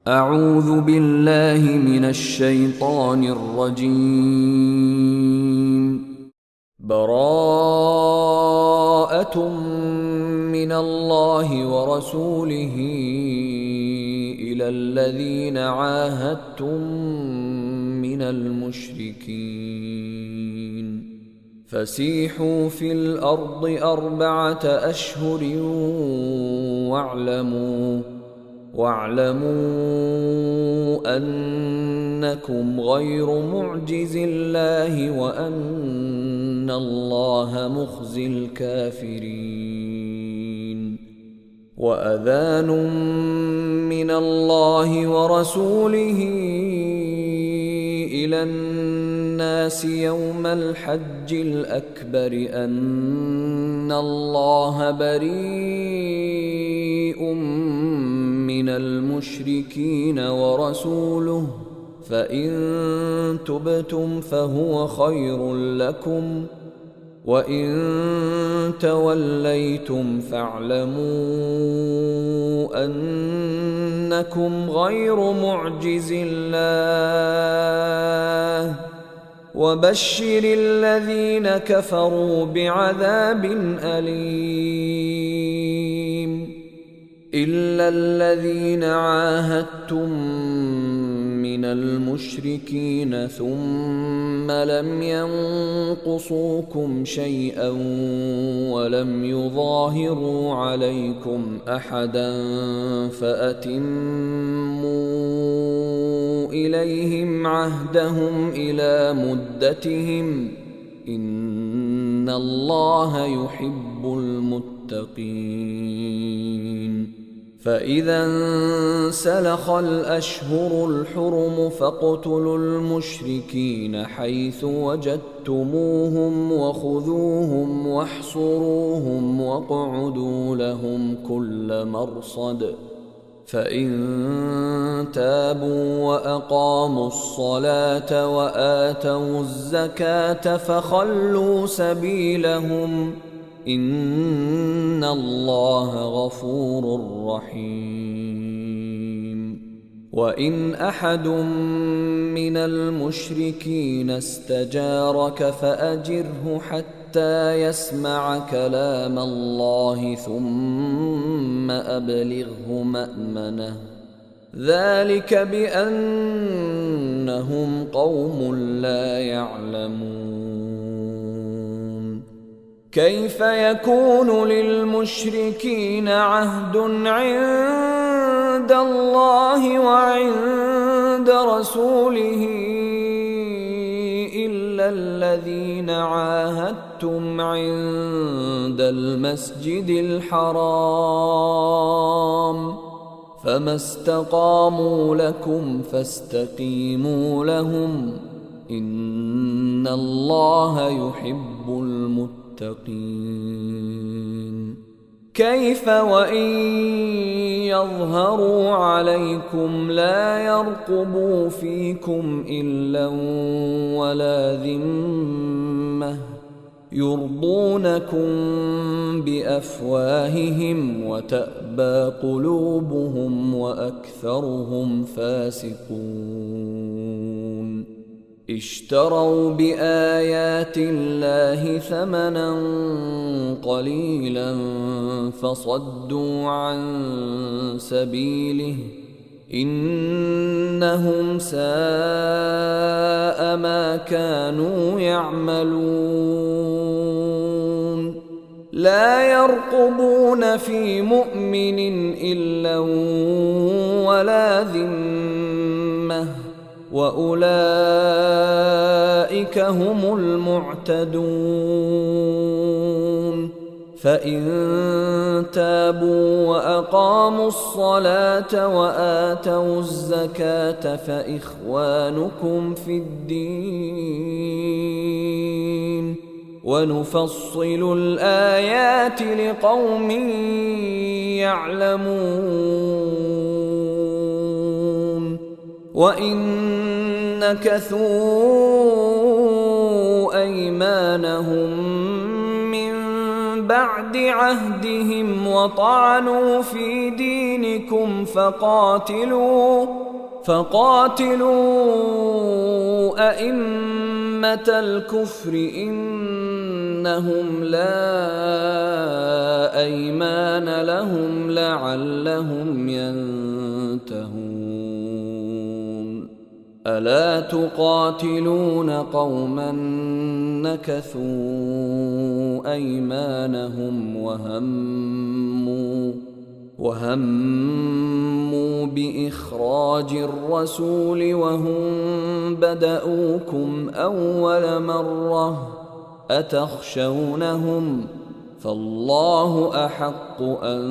أعوذ بالله من الشيطان الرجيم. براءة من الله ورسوله إلى الذين عاهدتم من المشركين فسيحوا في الأرض 4 أشهر واعلموا أنكم غير معجز الله وأن الله مخزي الكافرين. وأذان من الله ورسوله إلى الناس يوم الحج الأكبر أن الله بريء من المشركين ورسوله فإن تبتم فهو خير لكم وإن توليتم فاعلموا أنكم غير معجز الله وبشر الذين كفروا بعذاب أليم. إلا الذين عاهدتم من المشركين ثم لم ينقصوكم شيئا ولم يظاهروا عليكم أحدا فأتموا إليهم عهدهم إلى مدتهم إن الله يحب المتقين. فإذا انسلخ الأشهر الحرم فاقتلوا المشركين حيث وجدتموهم وخذوهم واحصروهم واقعدوا لهم كل مرصد فإن تابوا وأقاموا الصلاة وآتوا الزكاة فخلوا سبيلهم إن الله غفور رحيم. وإن أحد من المشركين استجارك فأجره حتى يسمع كلام الله ثم أبلغه مأمنه ذلك بأنهم قوم لا يعلمون. كيف يكون للمشركين عهد عند الله وعند رسوله إلا الذين عاهدتم عند المسجد الحرام فما استقاموا لكم فاستقيموا لهم إن الله يحب المتقين. كيف وإن يظهروا عليكم لا يرقبوا فيكم إلا ولا ذمة يرضونكم بأفواههم وتأبى قلوبهم وأكثرهم فاسقون. اشتروا بآيات الله ثمنا قليلا فصدوا عن سبيله إنهم ساء ما كانوا يعملون. لا يرقبون في مؤمن إلا ولا ذمة وأولئك هم المعتدون. فإن تابوا وأقاموا الصلاة وآتوا الزكاة فإخوانكم في الدين ونفصل الآيات لقوم يعلمون. وإن نكثوا أيمانهم من بعد عهدهم وطعنوا في دينكم فقاتلوا أئمة الكفر إنهم لا أيمان لهم لعلهم ينتهون. ألا تقاتلون قوما نكثوا أيمانهم وهموا بإخراج الرسول وهم بدؤوكم أول مرة أتخشونهم فالله أحق أن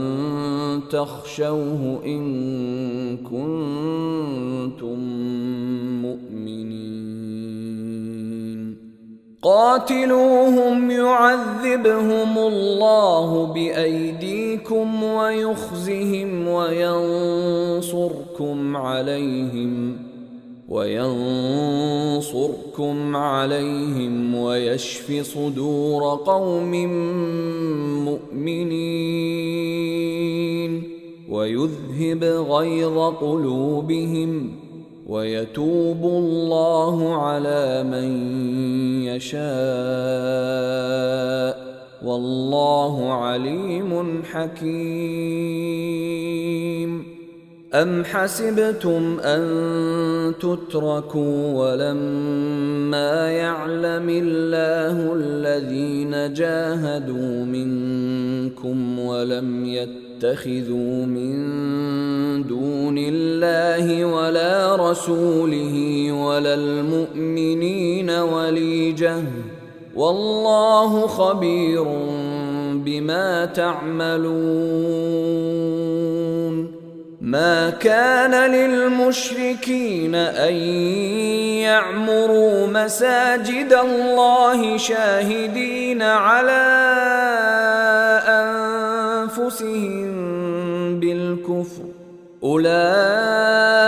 تخشوه إن كنتم مؤمنين. قاتلوهم يعذبهم الله بأيديكم ويخزهم وينصركم عليهم ويشف صدور قوم مؤمنين ويذهب غيظ قلوبهم ويتوب الله على من يشاء والله عليم حكيم. أم حسبتم أن تتركوا ولما يعلم الله الذين جاهدوا منكم ولم يتخذوا من دون الله ولا رسوله ولا المؤمنين وليجة والله خبير بما تعملون. ما كان للمشركين أن يعمروا مساجد الله شاهدين على أنفسهم بالكفر أولئك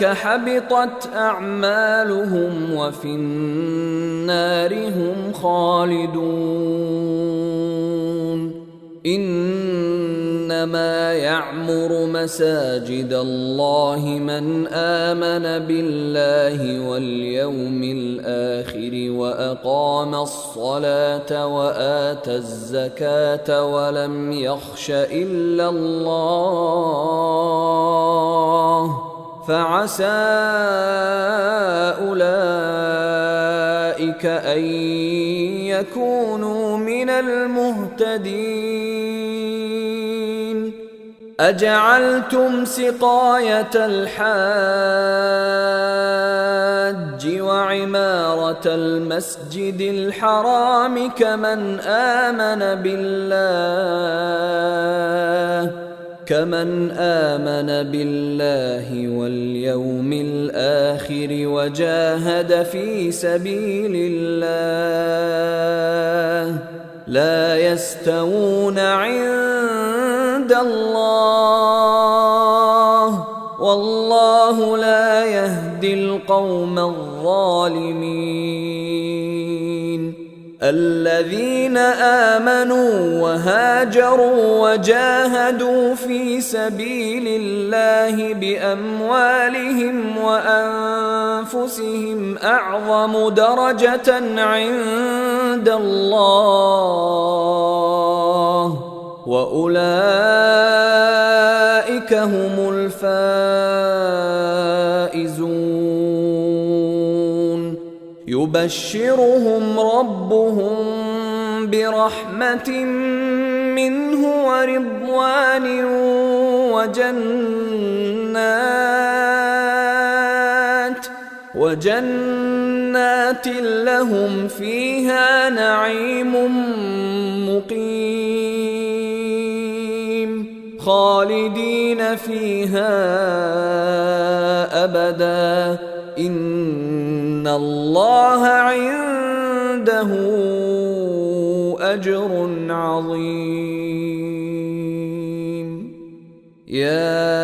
حبطت أعمالهم وفي النار هم خالدون. إنما يعمر مساجد الله من آمن بالله واليوم الآخر وأقام الصلاة وآتى الزكاة ولم يخش إلا الله فعسى أولئك أن يكونوا من المهتدين. أجعلتم سقاية الحاج وعمارة المسجد الحرام كمن آمن بالله واليوم الآخر وجاهد في سبيل الله لا يستوون عند الله والله لا يهدي القوم الظالمين. الذين آمنوا وهاجروا وجاهدوا في سبيل الله بأموالهم وأنفسهم أعظم درجة عند الله وأولئك هم الفائزون. يبشرهم ربهم برحمة منه ورضوان وجنات لهم فيها نعيم مقيم خالدين فيها أبدا إن الله عنده أجر عظيم. يا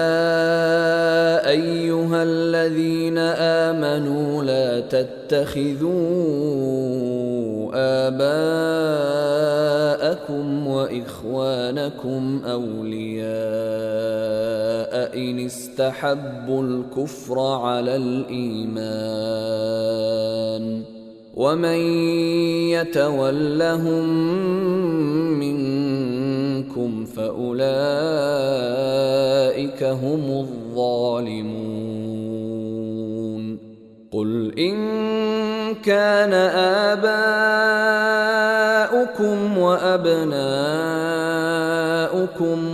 أيها الذين آمنوا لا تتخذوا آباءكم وإخوانكم أولياء إن استحبوا الكفر على الإيمان ومن يتولهم منكم فأولئك هم الظالمون قل إن كان آباؤكم وأبناؤكم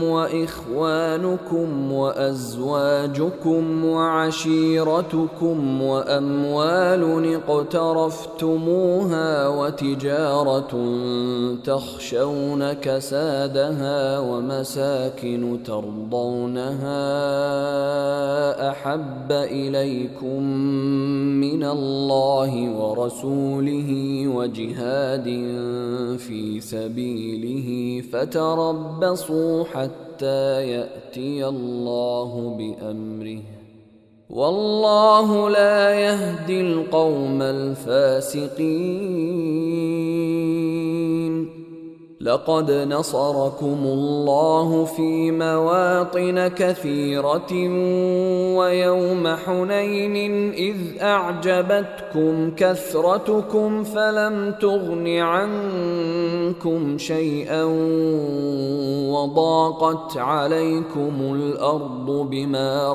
وإخوانكم وأزواجكم وعشيرتكم وأموال اقترفتموها وتجارة تخشون كسادها ومساكن ترضونها أحب إليكم من الله ورسوله وجهاد في سبيله فتربصوا حتى يأتي الله بأمره والله لا يهدي القوم الفاسقين لقد نصركم الله في مواطن كثيرة ويوم حنين إذ أعجبتكم كثرتكم فلم تغن عنكم شيئا وضاقت عليكم الأرض بما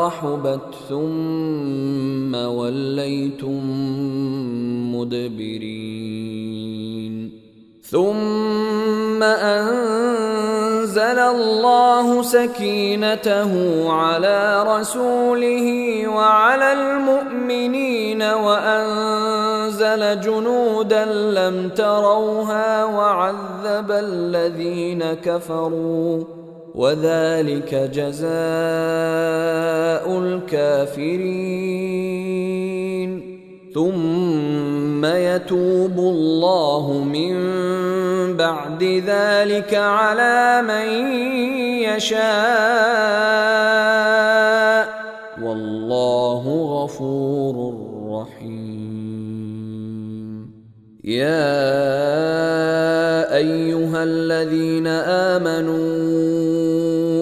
رحبت ثم وليتم مدبرين ثم أنزل الله سكينته على رسوله وعلى المؤمنين وأنزل جنودا لم تروها وعذب الذين كفروا وذلك جزاء الكافرين ثم يتوب الله من بعد ذلك على من يشاء والله غفور رحيم يا أيها الذين آمنوا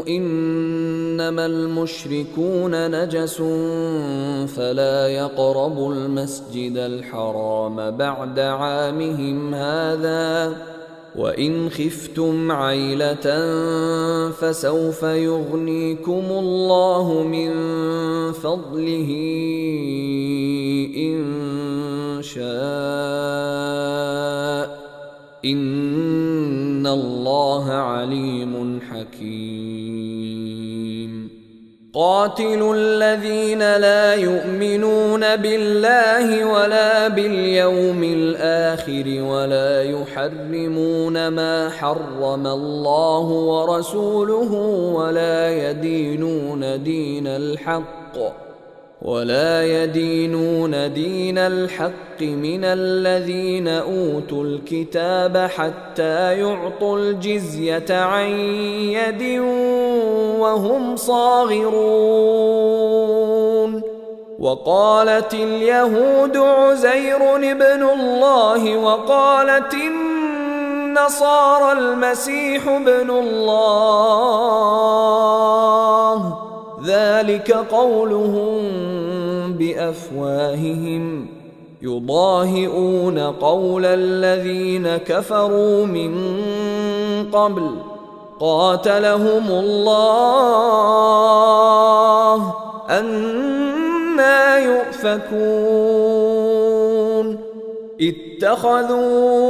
إنما المشركون نجس فلا يقربوا المسجد الحرام بعد عامهم هذا وإن خفتم عيلة فسوف يغنيكم الله من فضله إن شاء إن الله عليم حكيم قاتلوا الذين لا يؤمنون بالله ولا باليوم الآخر ولا يحرمون ما حرم الله ورسوله ولا يدينون دين الحق من الذين أوتوا الكتاب حتى يعطوا الجزية عن يد وهم صاغرون وقالت اليهود عزير ابن الله وقالت النصارى المسيح ابن الله ذلك قولهم بأفواههم يضاهئون قول الذين كفروا من قبل قاتلهم الله أنى يؤفكون اتخذوا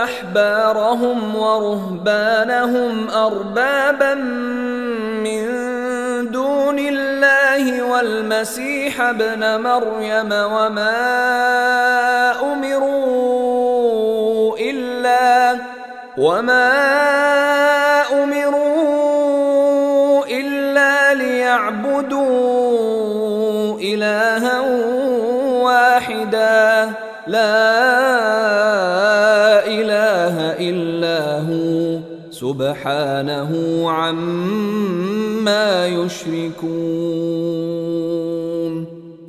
أحبارهم ورهبانهم أربابا من دون الله والمسيح ابن مريم وما أمروا إلا ليعبدوا إلها واحدا لا إله إلا هو سبحانه عما يشركون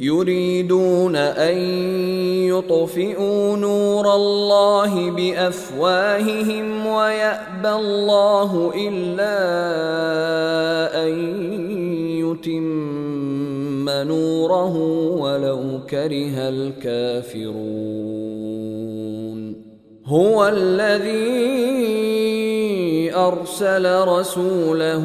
يريدون أن يطفئوا نور الله بأفواههم ويأبى الله إلا أن يتم نوره ولو كره الكافرون. هو الذي أرسل رسوله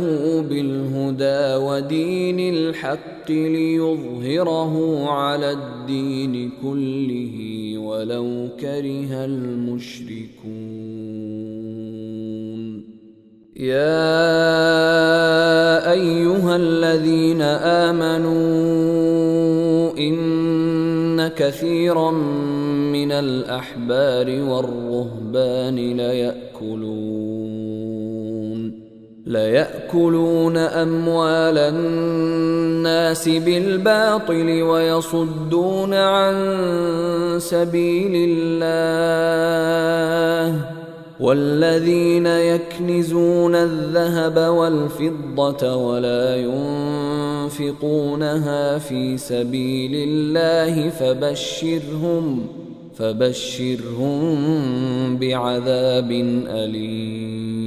بالهدى ودين الحق ليظهره على الدين كله ولو كره المشركون. يا أيها الذين آمنوا إن كثيرا من الأحبار والرهبان ليأكلون أموال الناس بالباطل ويصدون عن سبيل الله. والذين يكنزون الذهب والفضة ولا ينفقونها في سبيل الله فبشرهم بعذاب أليم.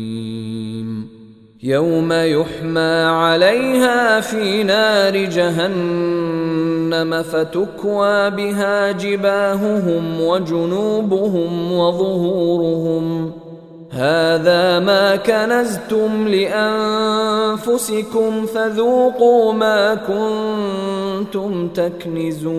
يوم يحمى عليها في نار جهنم فتكوى بها جباههم وجنوبهم وظهورهم هذا ما كنزتم لأنفسكم فذوقوا ما كنتم تكنزون.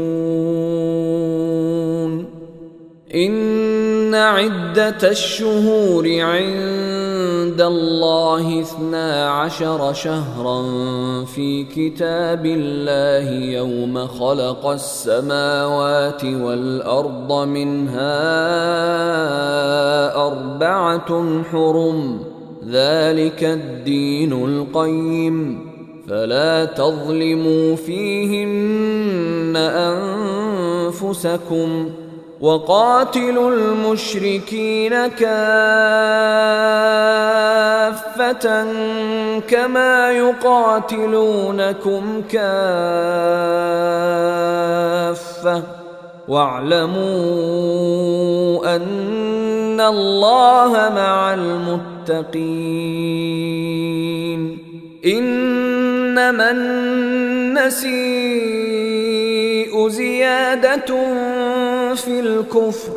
إن عدة الشهور عند الله 12 شهرا في كتاب الله يوم خلق السماوات والأرض منها 4 حرم ذلك الدين القيم فلا تظلموا فيهن أنفسكم وقاتلوا المشركين كافة كما يقاتلونكم كافة واعلموا أن الله مع المتقين. إنما النسيء زيادة في الكفر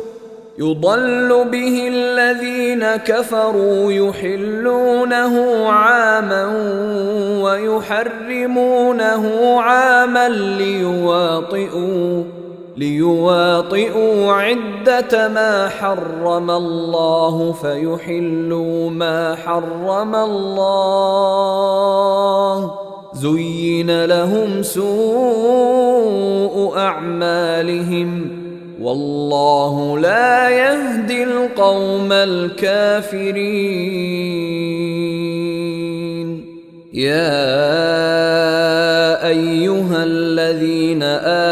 يضل به الذين كفروا يحلونه عاما ويحرمونه عاما ليواطئوا عدة ما حرم الله فيحلوا ما حرم الله. زين لهم سوء أعمالهم والله لا يهدي القوم الكافرين. يا أيها الذين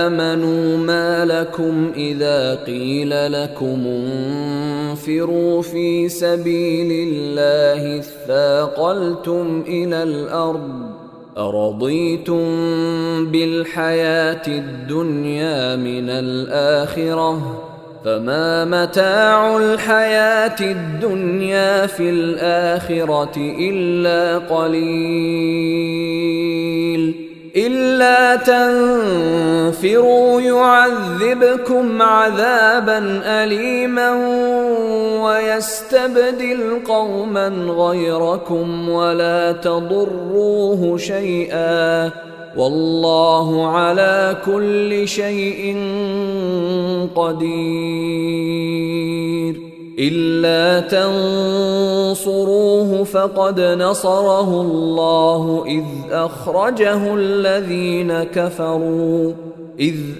آمنوا ما لكم إذا قيل لكم انفروا في سبيل الله اثاقلتم إلى الأرض أرضيتم بالحياة الدنيا من الآخرة فما متاع الحياة الدنيا في الآخرة إلا قليل. إلا تنفروا يعذبكم عذابا أليما ويستبدل قوما غيركم ولا تضروه شيئا والله على كل شيء قدير. إلا تنصروه فقد نصره الله إذ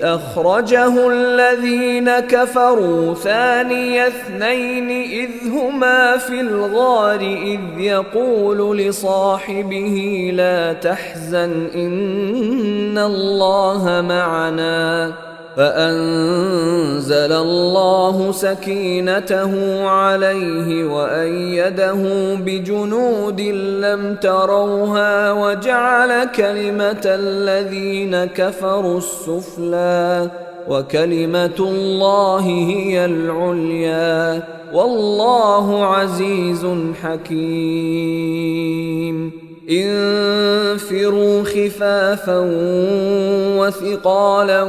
أخرجه الذين كفروا ثاني اثنين إذ هما في الغار إذ يقول لصاحبه لا تحزن إن الله معنا فأنزل الله سكينته عليه وأيده بجنود لم تروها وجعل كلمة الذين كفروا السفلى وكلمة الله هي العليا والله عزيز حكيم. انفروا خفافا وثقالا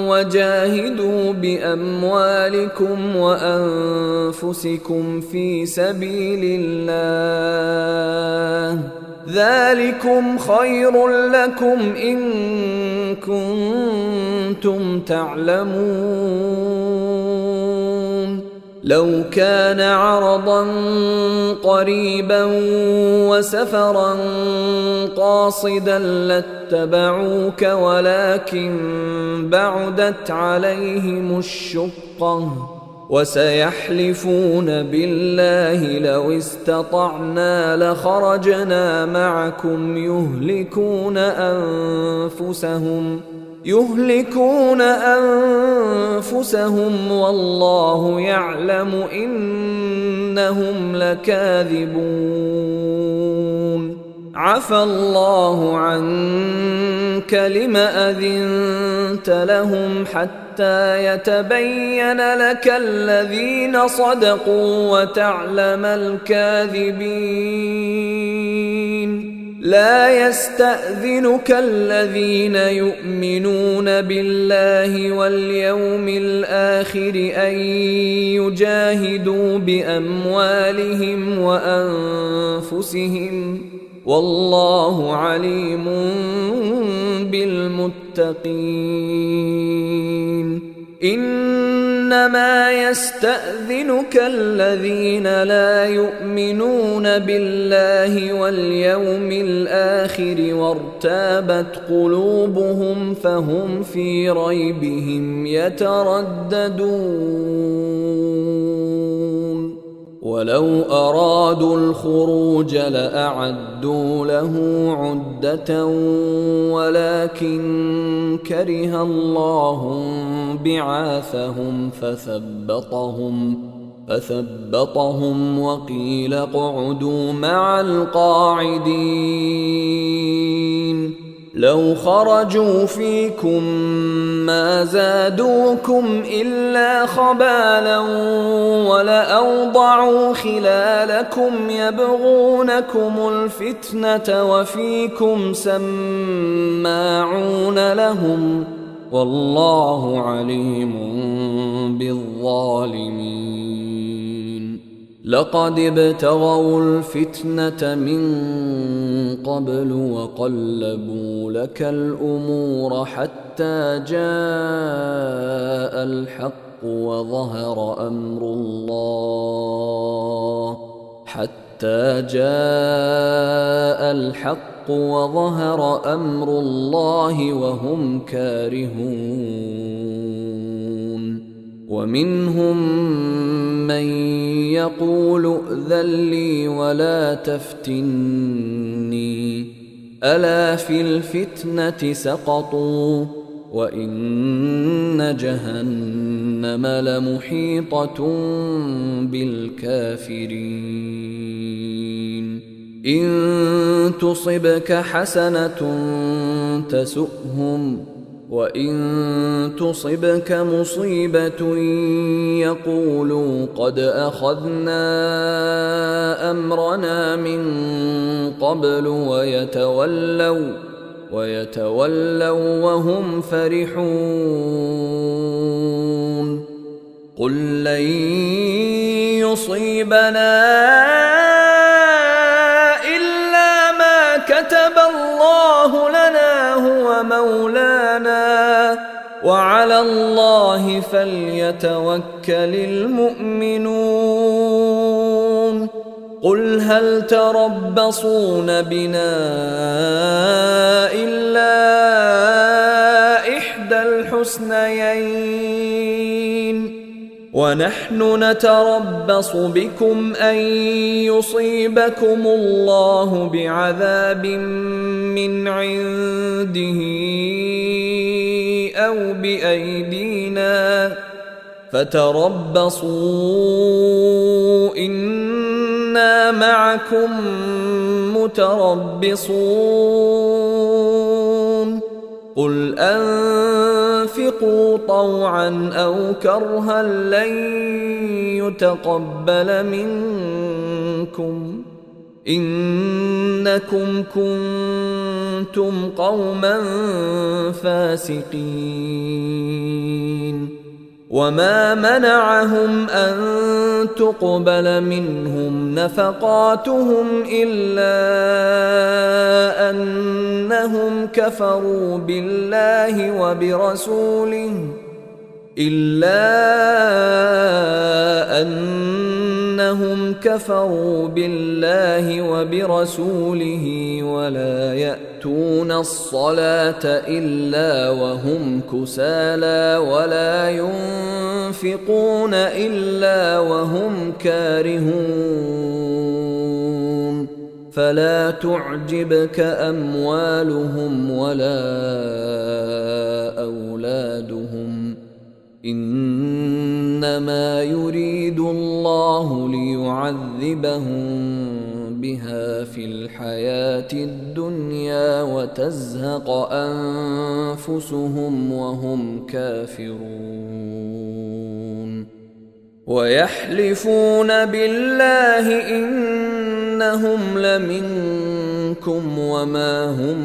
وجاهدوا بأموالكم وأنفسكم في سبيل الله ذلكم خير لكم إن كنتم تعلمون. لو كان عرضا قريبا وسفرا قاصدا لاتبعوك ولكن بعدت عليهم الشقة وسيحلفون بالله لو استطعنا لخرجنا معكم يهلكون أنفسهم والله يعلم إنهم لكاذبون. عفى الله عنك لم أذنت لهم حتى يتبين لك الذين صدقوا وتعلم الكاذبين. لا يستأذنك الذين يؤمنون بالله واليوم الآخر أن يجاهدوا بأموالهم وأنفسهم والله عليم بالمتقين. إنما يستأذنك الذين لا يؤمنون بالله واليوم الآخر وارتابت قلوبهم فهم في ريبهم يترددون. ولو أرادوا الخروج لأعدوا له عدة ولكن كره الله بعاثهم فثبطهم وقيل اقعدوا مع القاعدين. لو خرجوا فيكم ما زادوكم إلا خبالا ولأوضعوا خلالكم يبغونكم الفتنة وفيكم سماعون لهم والله عليم بالظالمين. لقد ابتغوا الفتنة من قبل وقلبوا لك الأمور حتى جاء الحق وظهر أمر الله وهم كارهون. ومنهم من يقول ائذن لي ولا تفتني ألا في الفتنة سقطوا وإن جهنم لمحيطة بالكافرين. إن تصبك حسنة تسؤهم وإن تصبك مصيبة يقولوا قد أخذنا أمرنا من قبل ويتولوا وهم فرحون. قل لن يصيبنا إلا ما كتب الله لنا هو مولانا وعلى الله فليتوكل المؤمنون. قل هل تربصون بنا إلا إحدى الحسنيين ونحن نتربص بكم أن يصيبكم الله بعذاب من عنده أو بأيدينا فتربصوا إنا معكم متربصون قل أنفقوا طوعا أو كرها لن يتقبل منكم إنكم كنتم قوما فاسقين وما منعهم أن تقبل منهم نفقاتهم إلا أنهم كفروا بالله وبرسوله ولا يأتون الصلاة إلا وهم كسالى ولا ينفقون إلا وهم كارهون فلا تعجبك أموالهم ولا أولادهم إنما يريد الله ليعذبهم بها في الحياة الدنيا وتزهق أنفسهم وهم كافرون ويحلفون بالله إنهم لمنكم وما هم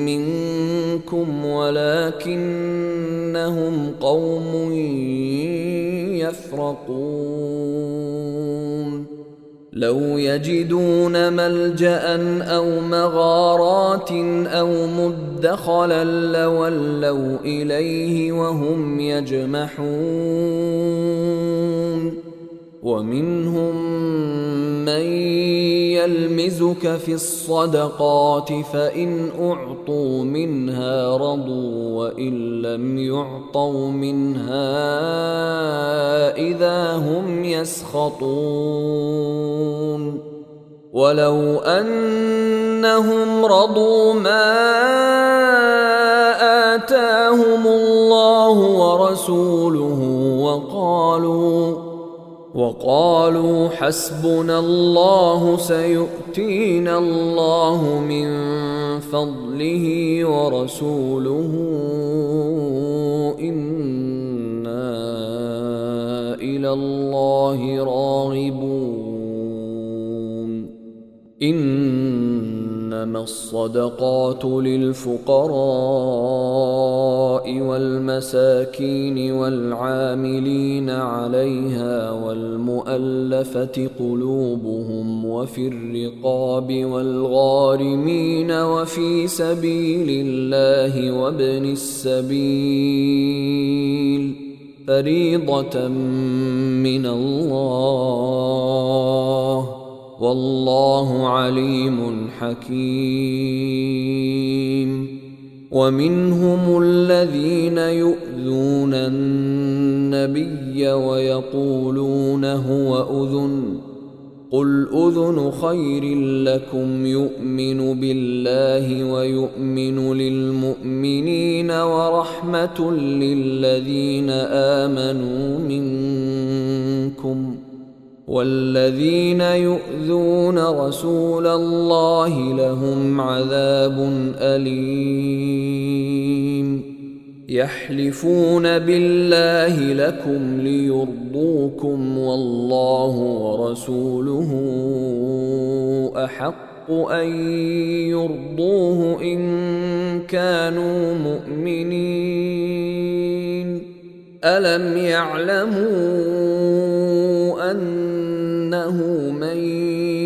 منكم ولكنهم قوم يفرقون لو يجدون ملجأ أو مغارات أو مدخلا لولوا إليه وهم يجمحون ومنهم من يلمزك في الصدقات فإن أعطوا منها رضوا وإن لم يعطوا منها إذا هم يسخطون ولو أنهم رضوا ما آتاهم الله ورسوله وقالوا حسبنا الله سيؤتينا الله من فضله ورسوله إنا إلى الله راغبون إنما الصدقات للفقراء والمساكين والعاملين عليها والمؤلفة قلوبهم وفي الرقاب والغارمين وفي سبيل الله وابن السبيل فريضة من الله والله عليم حكيم ومنهم الذين يؤذون النبي ويقولون هو أذن قل أذن خير لكم يؤمن بالله ويؤمن للمؤمنين ورحمة للذين آمنوا منكم والذين يؤذون رسول الله لهم عذاب أليم يحلفون بالله لكم ليرضوكم والله ورسوله أحق أن يرضوه إن كانوا مؤمنين ألم يعلموا أنه من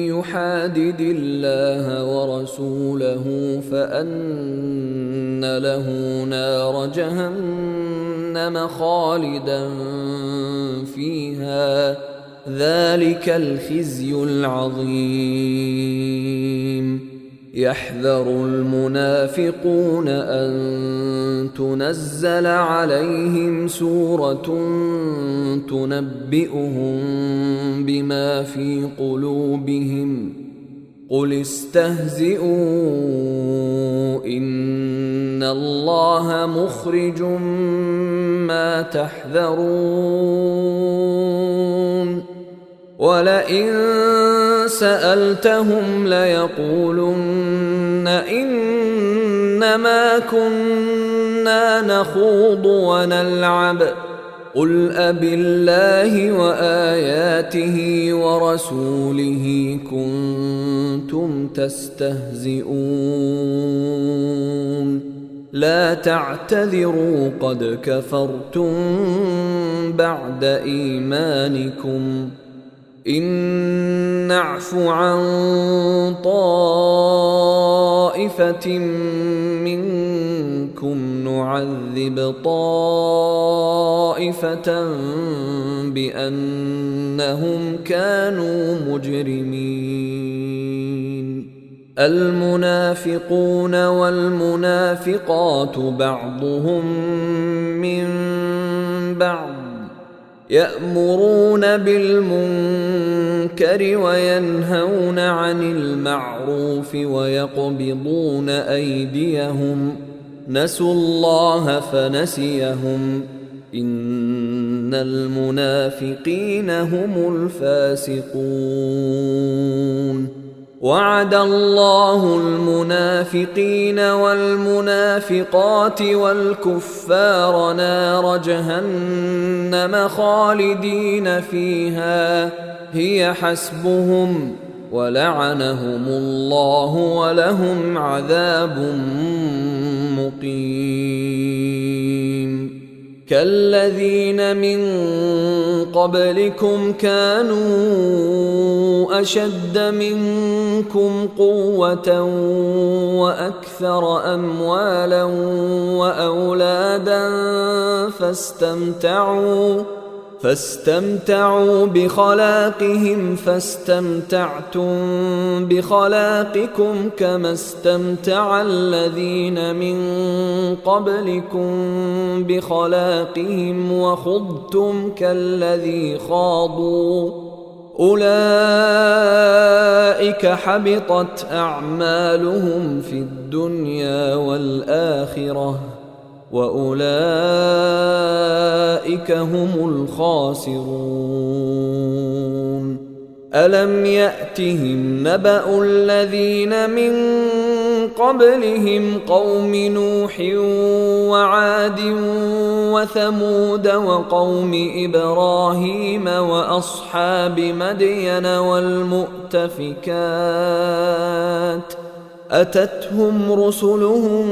يحادد الله ورسوله فأن له نار جهنم خالدا فيها ذلك الخزي العظيم يحذر المنافقون أن تنزل عليهم سورة تنبئهم بما في قلوبهم قل استهزئوا إن الله مخرج ما تحذرون ولئن سألتهم ليقولن إنما كنا نخوض ونلعب قل أبالله وآياته ورسوله كنتم تستهزئون لا تعتذروا قد كفرتم بعد إيمانكم إن نعف عن طائفة منكم نعذب طائفة بأنهم كانوا مجرمين المنافقون والمنافقات بعضهم من بعض يأمرون بالمنكر وينهون عن المعروف ويقبضون أيديهم نسوا الله فنسيهم إن المنافقين هم الفاسقون وعد الله المنافقين والمنافقات والكفار نار جهنم خالدين فيها هي حسبهم ولعنهم الله ولهم عذاب مقيم كالذين من قبلكم كانوا أشد منكم قوة وأكثر أموالا وأولادا فاستمتعوا بخلاقهم فاستمتعتم بخلاقكم كما استمتع الذين من قبلكم بخلاقهم وخضتم كالذي خاضوا أولئك حبطت أعمالهم في الدنيا والآخرة وأولئك هم الخاسرون ألم يأتهم نبأ الذين من قبلهم قوم نوح وعاد وثمود وقوم إبراهيم وأصحاب مدين والمؤتفكات أتتهم رسلهم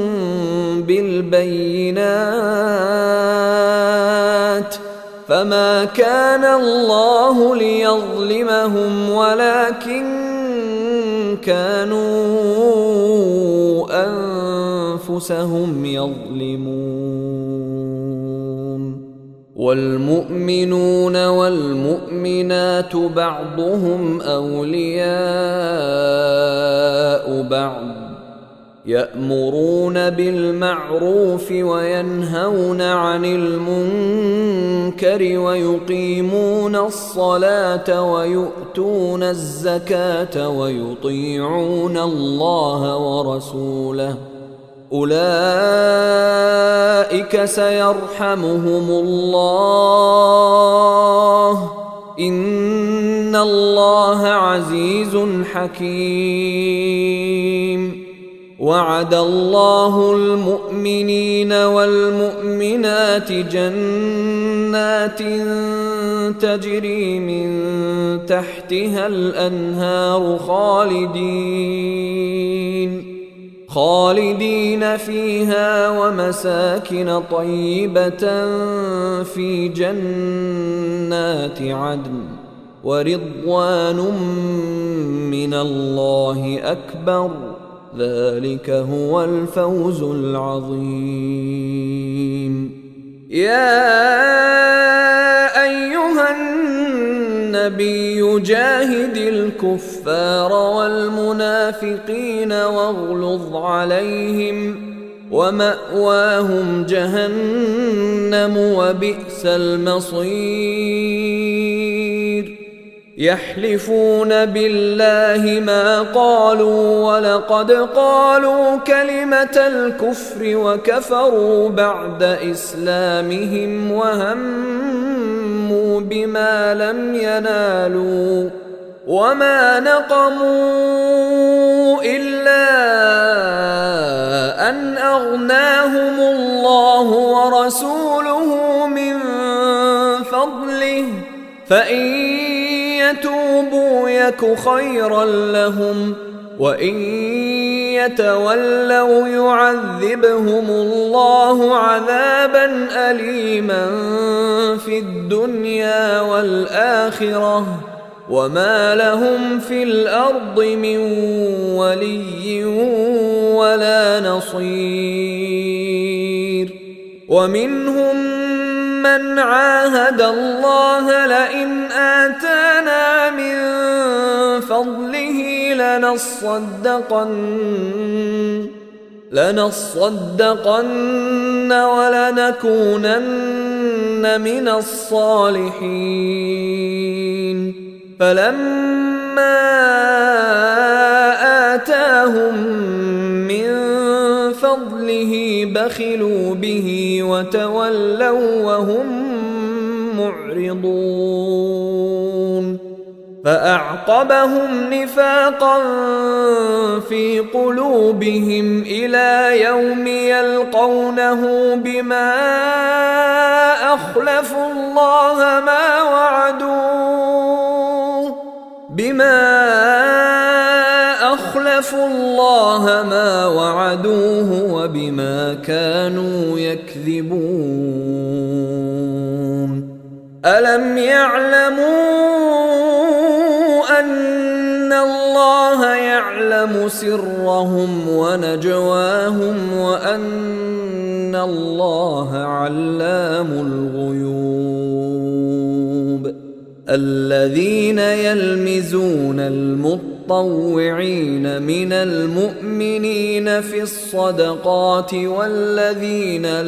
بالبينات فما كان الله ليظلمهم ولكن كانوا أنفسهم يظلمون والمؤمنون والمؤمنات بعضهم أولياء بعض يأمرون بالمعروف وينهون عن المنكر ويقيمون الصلاة ويؤتون الزكاة ويطيعون الله ورسوله أولئك سيرحمهم الله إن الله عزيز حكيم وعد الله المؤمنين والمؤمنات جنات تجري من تحتها الأنهار خالدين فيها ومساكن طيبة في جنات عدن ورضوان من الله أكبر ذلك هو الفوز العظيم يا أيها النبي جاهد الكفار والمنافقين واغلظ عليهم ومأواهم جهنم وبئس المصير يحلفون بالله ما قالوا ولقد قالوا كلمة الكفر وكفروا بعد إسلامهم وهموا بما لم ينالوا وما نقموا إلا أن أغناهم الله ورسوله من فضله فإن يتوبوا يك خيرا لهم وإن يتولوا يعذبهم الله عذابا أليما في الدنيا والآخرة وما لهم في الأرض من ولي ولا نصير ومنهم من عاهد الله لئن آتانا من فضله لنصدقن ولنكونن من الصالحين فلما آتاهم من فضله بخلوا به وتولوا وهم معرضون فأعقبهم نفاقا في قلوبهم إلى يوم يلقونه بما أخلفوا الله ما وعدوه وبما كانوا يكذبون ألم يعلموا أن الله يعلم سرهم ونجواهم وأن الله علام الغيوب الذين يلمزون المطوعين من المؤمنين في الصدقات والذين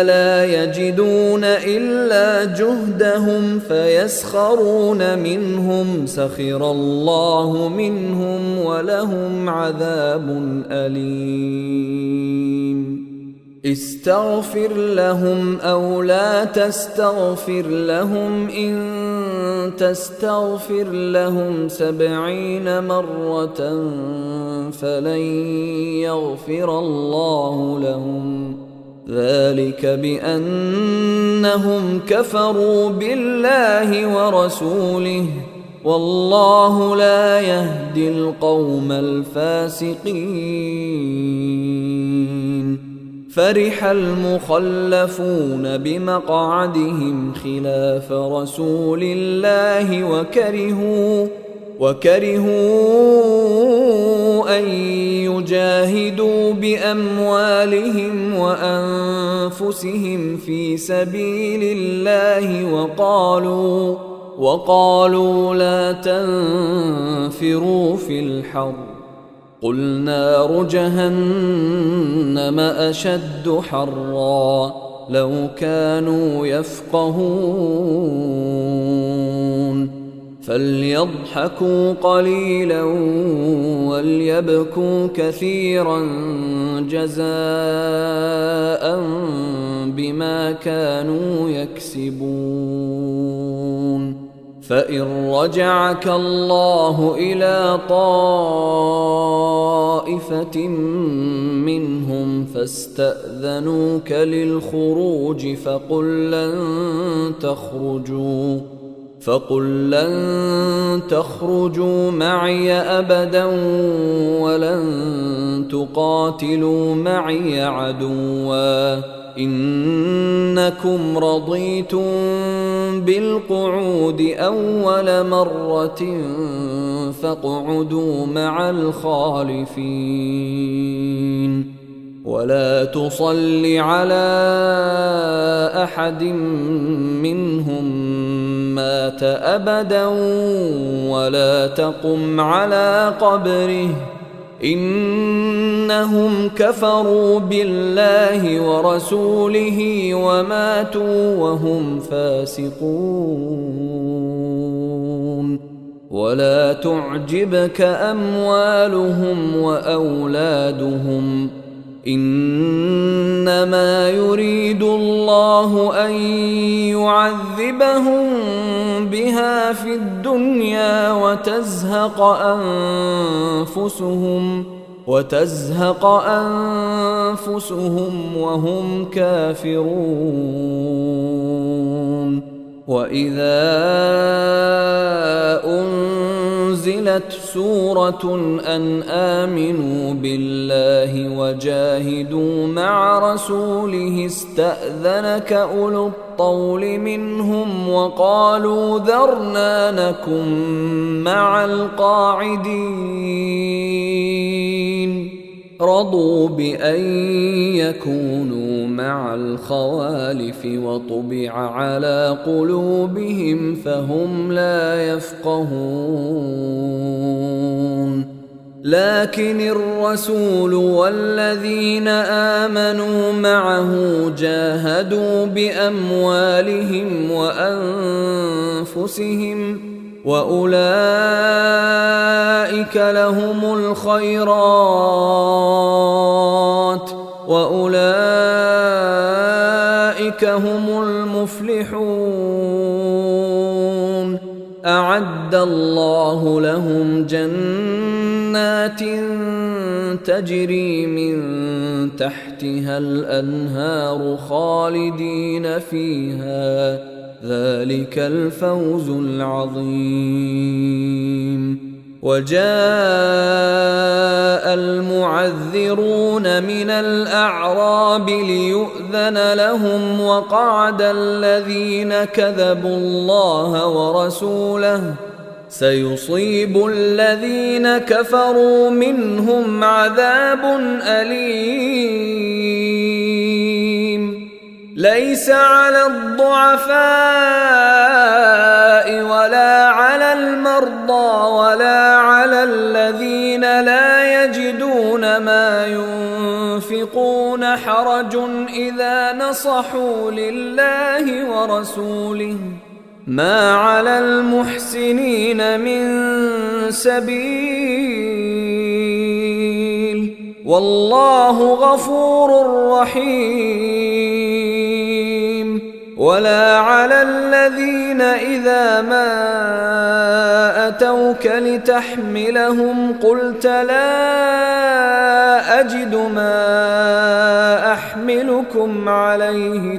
لا يجدون إلا جهدهم فيسخرون منهم سخر الله منهم ولهم عذاب أليم استغفر لهم أو لا تستغفر لهم إن تستغفر لهم 70 مرة فلن يغفر الله لهم ذلك بأنهم كفروا بالله ورسوله والله لا يهدي القوم الفاسقين فرح المخلفون بمقعدهم خلاف رسول الله وكرهوا أن يجاهدوا بأموالهم وأنفسهم في سبيل الله وقالوا لا تنفروا في الحر قل نار جهنم أشد حرا لو كانوا يفقهون فليضحكوا قليلا وليبكوا كثيرا جزاء بما كانوا يكسبون فإن رجعك الله إلى طائفة منهم فاستأذنوك للخروج فقل لن تخرجوا معي أبدا ولن تقاتلوا معي عدوا إنكم رضيتم بالقعود أول مرة فاقعدوا مع الخالفين ولا تصل على أحد منهم مات أبدا ولا تقم على قبره إنهم كفروا بالله ورسوله وماتوا وهم فاسقون. ولا تعجبك أموالهم وأولادهم، إنما يريد الله أن يعذبهم بها في الدنيا وتزهق أنفسهم وهم كافرون. وإذا أنزلت سورة أن آمنوا بالله وجاهدوا مع رسوله استأذنك أولو الطول منهم وقالوا ذرنا نكن مع القاعدين. رضوا بأن يكونوا مع الخوالف وطبع على قلوبهم فهم لا يفقهون. لكن الرسول والذين آمنوا معه جاهدوا بأموالهم وأنفسهم وأولئك لهم الخيرات وأولئك هم المفلحون. أعد الله لهم جنات تجري من تحتها الأنهار خالدين فيها، ذلك الفوز العظيم. وجاء المعذرون من الأعراب ليؤذن لهم وقعد الذين كذبوا الله ورسوله، سيصيب الذين كفروا منهم عذاب أليم. ليس على الضعفاء ولا على المرضى ولا على الذين لا يجدون ما ينفقون حرج إذا نصحوا لله ورسوله، ما على المحسنين من سبيل، والله غفور رحيم. ولا على الذين إذا ما أتوك لتحملهم قلت لا أجد ما أحملكم عليه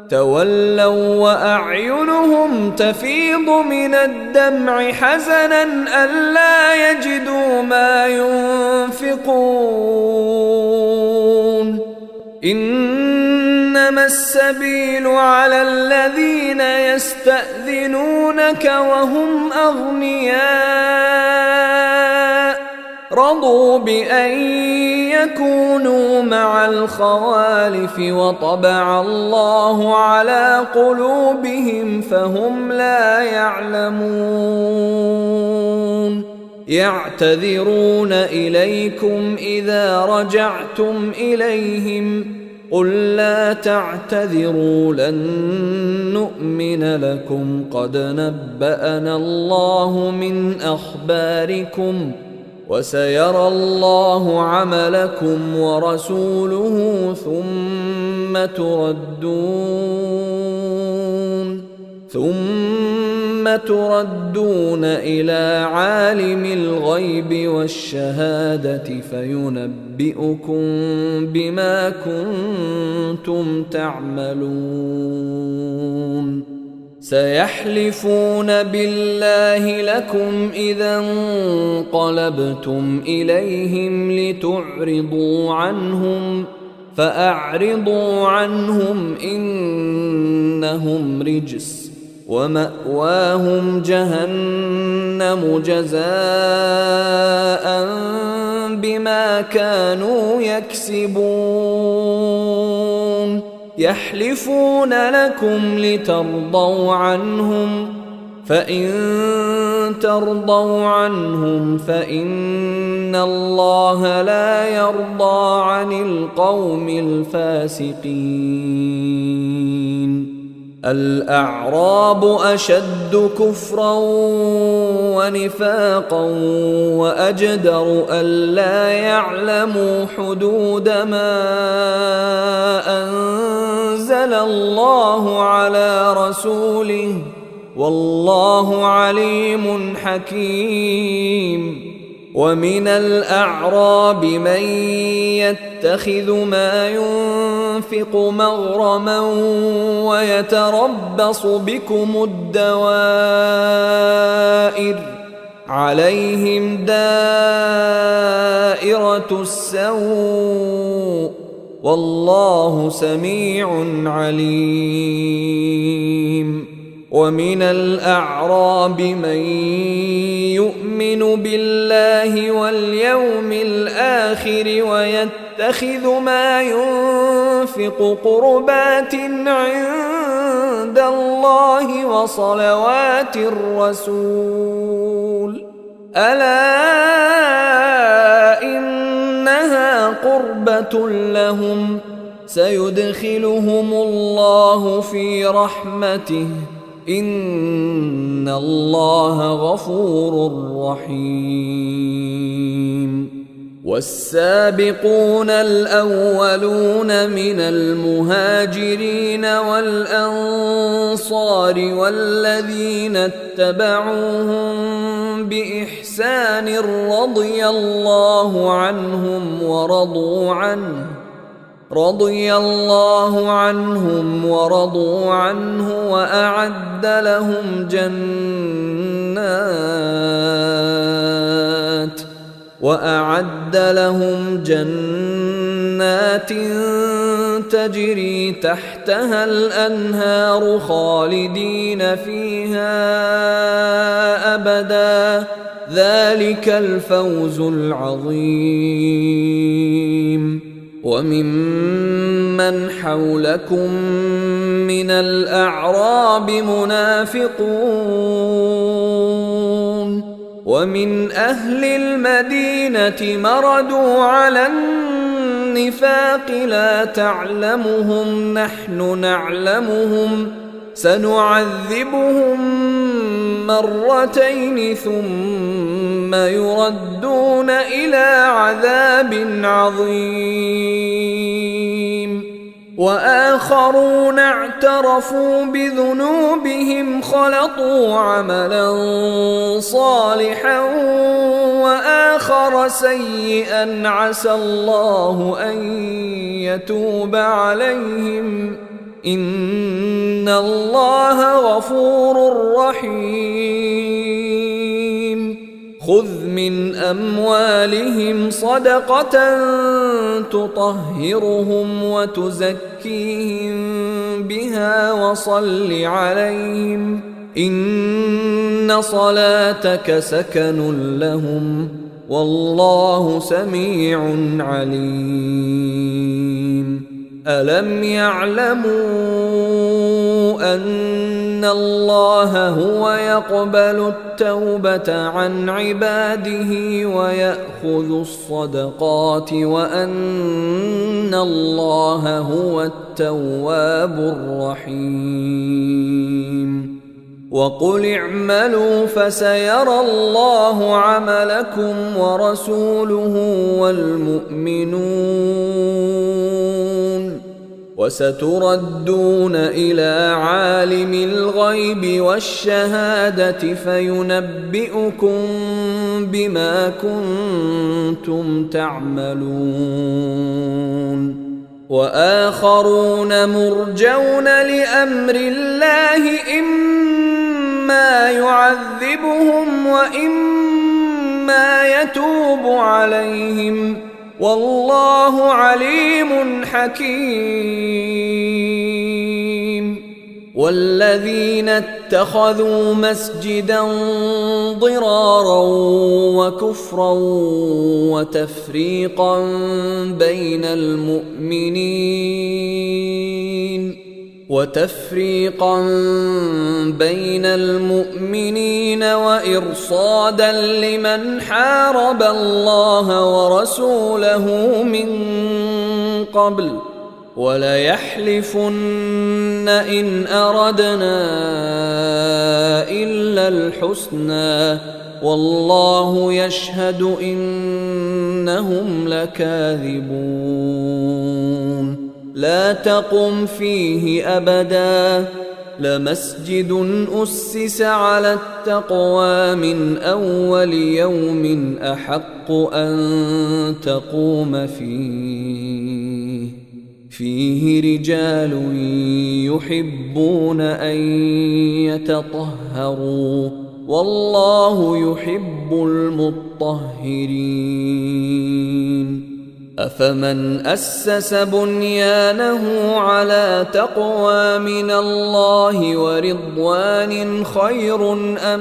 تولوا وأعينهم تفيض من الدمع حزنا ألا يجدوا ما ينفقون. إنما السبيل على الذين يستأذنونك وهم أغنياء رضوا بأن يكونوا مع الخوالف وطبع الله على قلوبهم فهم لا يعلمون. يعتذرون إليكم إذا رجعتم إليهم قل لا تعتذروا لن نؤمن لكم قد نبأنا الله من أخباركم وسيرى الله عملكم ورسوله ثم تردون إلى عالم الغيب والشهادة فينبئكم بما كنتم تعملون. سيحلفون بالله لكم إذا انقلبتم إليهم لتعرضوا عنهم فأعرضوا عنهم إنهم رجس ومأواهم جهنم جزاء بما كانوا يكسبون. يحلفون لكم لترضوا عنهم فإن ترضوا عنهم فإن الله لا يرضى عن القوم الفاسقين. الأعراب أشد كفرا ونفاقا وأجدر ألا يعلموا حدود ما أنزل الله على رسوله والله عليم حكيم. ومن الأعراب من يتخذ ما ينفق مغرما ويتربص بكم الدوائر عليهم دائرة السوء والله سميع عليم. ومن الأعراب من يؤمن بالله واليوم الآخر ويتخذ ما ينفق قربات عند الله وصلوات الرسول ألا إنها قربة لهم سيدخلهم الله في رحمته إن الله غفور رحيم. والسابقون الأولون من المهاجرين والأنصار والذين اتبعوهم بإحسان رضي الله عنهم ورضوا عنه وأعد لهم جنات تجري تحتها الأنهار خالدين فيها أبدا ذلك الفوز العظيم. وممن حولكم من الأعراب منافقون ومن أهل المدينة مردوا على النفاق لا تعلمهم نحن نعلمهم سنعذبهم مرتين ثم يردون إلى عذاب عظيم. وآخرون اعترفوا بذنوبهم خلطوا عملا صالحا وآخر سيئا عسى الله أن يتوب عليهم إن الله غفور رحيم. خذ من أموالهم صدقة تطهرهم وتزكيهم بها وصل عليهم إن صلاتك سكن لهم والله سميع عليم. ألم يعلموا أن الله هو يقبل التوبة عن عباده ويأخذ الصدقات وأن الله هو التواب الرحيم. وقل اعملوا فسيرى الله عملكم ورسوله والمؤمنون وستردون إلى عالم الغيب والشهادة فينبئكم بما كنتم تعملون. وآخرون مرجون لأمر الله إما يعذبهم وإما يتوب عليهم والله عليم حكيم. والذين اتخذوا مسجدا ضرارا وكفرا وتفريقا بين المؤمنين وتفريقا بين المؤمنين وإرصادا لمن حارب الله ورسوله من قبل وليحلفن إن أردنا إلا الحسنى والله يشهد إنهم لكاذبون لا تقم فيه أبدا لمسجد أسس على التقوى من أول يوم أحق أن تقوم فيه رجال يحبون أن يتطهروا والله يحب المطهرين أفمن أسس بنيانه على تقوى من الله ورضوان خير أم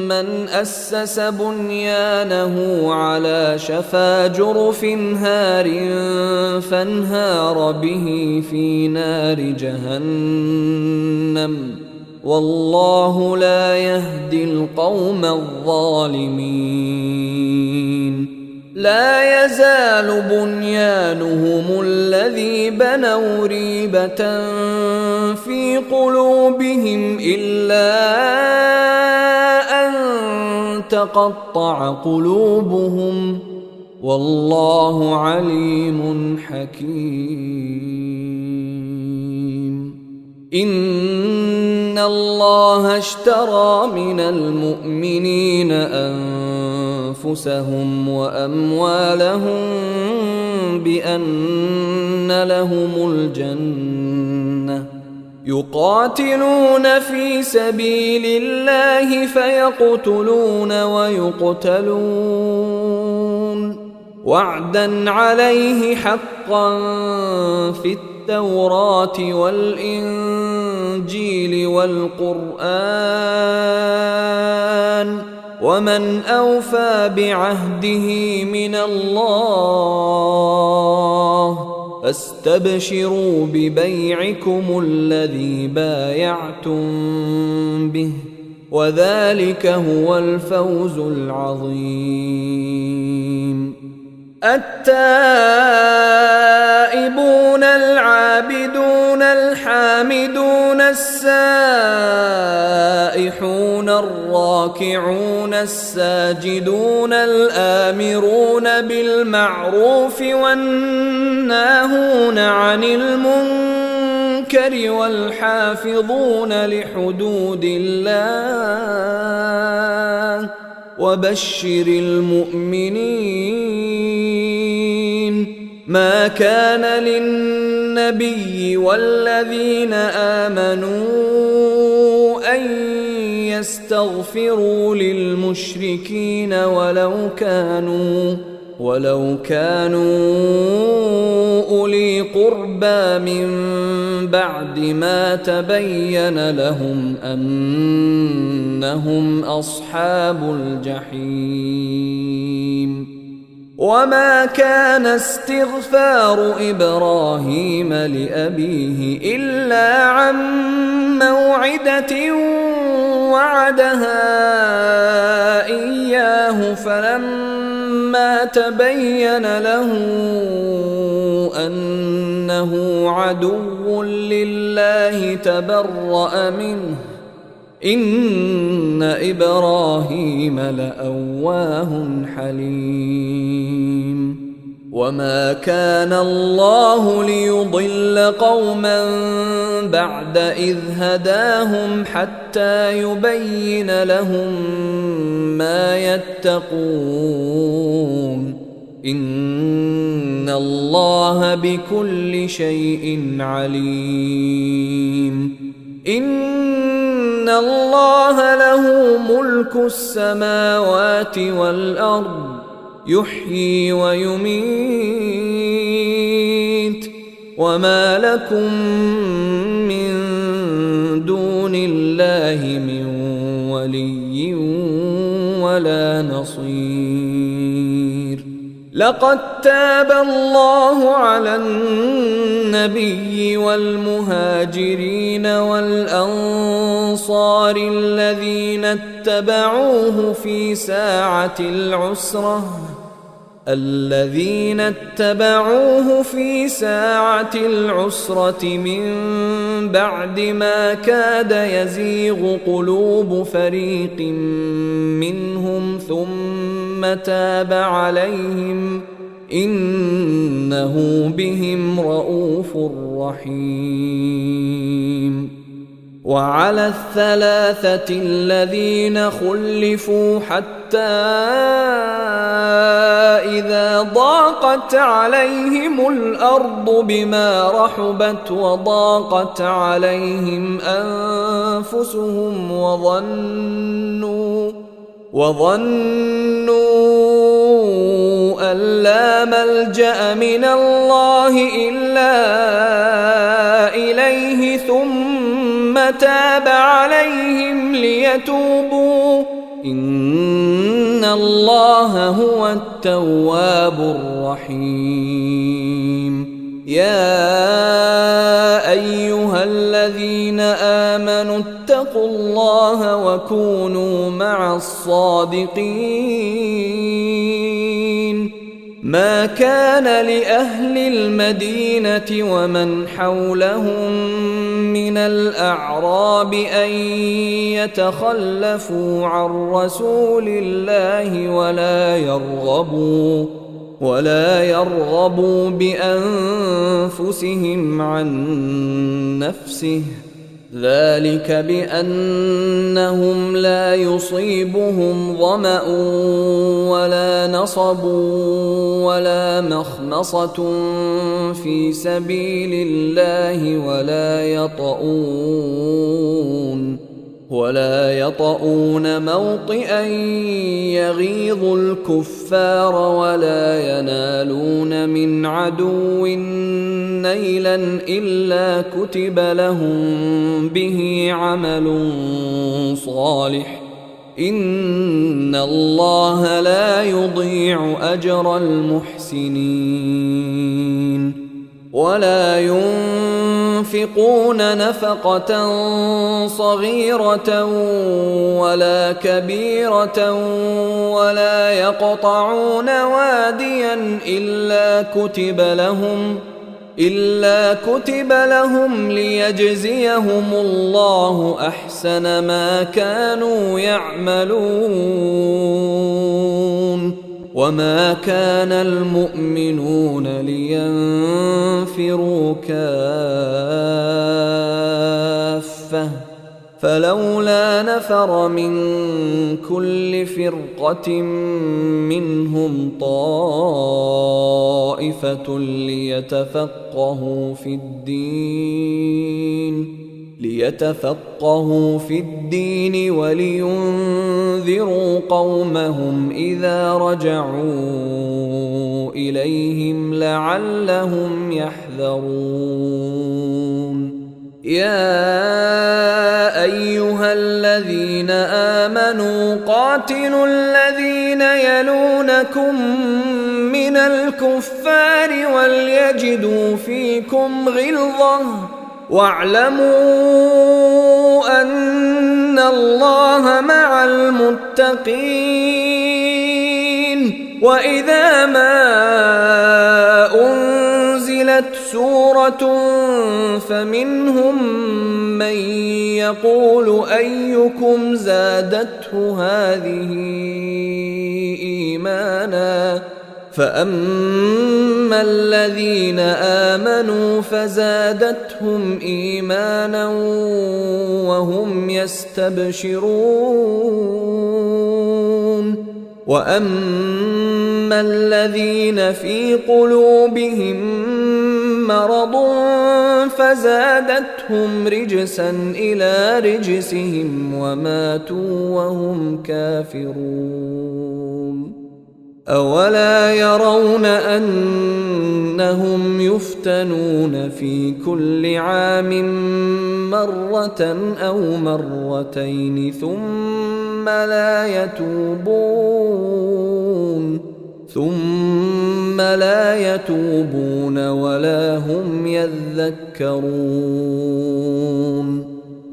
من أسس بنيانه على شفا جرف هار فانهار به في نار جهنم والله لا يهدي القوم الظالمين لا يزال بنيانهم الذي بنوا ريبة في قلوبهم إلا أن تقطع قلوبهم والله عليم حكيم إن الله اشترى من المؤمنين أنفسهم وأموالهم بأن لهم الجنة يقاتلون في سبيل الله فيقتلون ويقتلون وعدا عليه حقا في التوراة والإنجيل والقرآن ومن أوفى بعهده من الله فاستبشروا ببيعكم الذي بايعتم به وذلك هو الفوز العظيم التائبون العابدون الحامدون السائحون الراكعون الساجدون الآمرون بالمعروف والناهون عن المنكر والحافظون لحدود الله وبشر المؤمنين ما كان للنبي والذين آمنوا أن يستغفروا للمشركين ولو كانوا أولي قربى من بعد ما تبين لهم أنهم أصحاب الجحيم وما كان استغفار إبراهيم لأبيه إلا عن موعدة وعدها إياه فلما تبين له أنه عدو لله تبرأ منه إن إبراهيم لأواه حليم وما كان الله ليضل قوما بعد إذ هداهم حتى يبين لهم ما يتقون إن الله بكل شيء عليم إن الله له ملك السماوات والأرض يحيي ويميت وما لكم من دون الله من ولي ولا نصير لقد تاب الله على النبي والمهاجرين والأنصار الذين اتبعوه في ساعة العسرة من بعد ما كاد يزيغ قلوب فريق منهم ثم تاب عليهم إنه بهم رءوف رحيم. وعلى الثلاثة الذين خلفوا حتى إذا ضاقت عليهم الأرض بما رحبت وضاقت عليهم أنفسهم وظنوا أن لا ملجأ من الله إلا إليه ثم تاب عليهم ليتوبوا إن الله هو التواب الرحيم. يا أيها الذين آمنوا اتقوا الله وكونوا مع الصادقين. ما كان لأهل المدينة ومن حولهم من الأعراب أن يتخلفوا عن رسول الله ولا يرغبوا بأنفسهم عن نفسه، ذلك بأنهم لا يصيبهم ظمأ ولا نصب ولا مخمصة في سبيل الله ولا يطؤون موطئا يغيظ الكفار ولا ينالون من عدو نيلا إلا كتب لهم به عمل صالح إن الله لا يضيع أجر المحسنين. ولا ينفقون نفقة صغيرة ولا كبيرة ولا يقطعون واديا إلا كتب لهم ليجزيهم الله أحسن ما كانوا يعملون. وما كان المؤمنون لينفروا كافة فلولا نفر من كل فرقة منهم طائفة ليتفقهوا في الدين ولينذروا قومهم إذا رجعوا إليهم لعلهم يحذرون. يا أيها الذين آمنوا قاتلوا الذين يلونكم من الكفار وليجدوا فيكم غلظة واعلموا أن الله مع المتقين. وإذا ما أنزلت سورة فمنهم من يقول أيكم زادته هذه إيمانا فأما الذين آمنوا فزادتهم إيمانا وهم يستبشرون. وأما الذين في قلوبهم مرض فزادتهم رجسا إلى رجسهم وماتوا وهم كافرون. أولا يرون أنهم يفتنون في كل عام مرة أو مرتين ثم لا يتوبون ثم لا يتوبون ولا هم يذكرون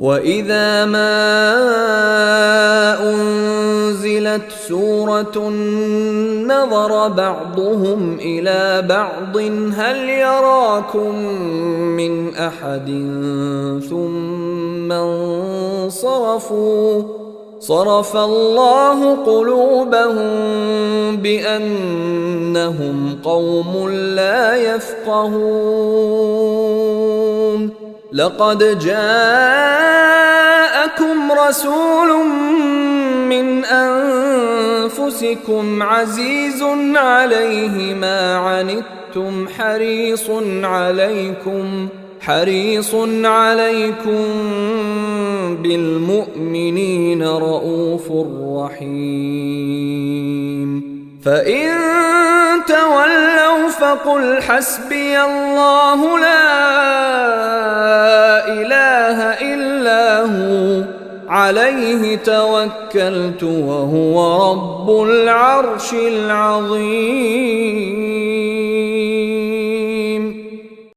وإذا ما أنزلت سورة نظر بعضهم إلى بعض هل يراكم من أحد ثم انصرفوا صرف الله قلوبهم بأنهم قوم لا يفقهون لقد جاءكم رسول من أنفسكم عزيز عليه ما عنتم حريص عليكم بالمؤمنين رؤوف رحيم فإن تولوا فقل حسبي الله لا إله إلا هو عليه توكلت وهو رب العرش العظيم.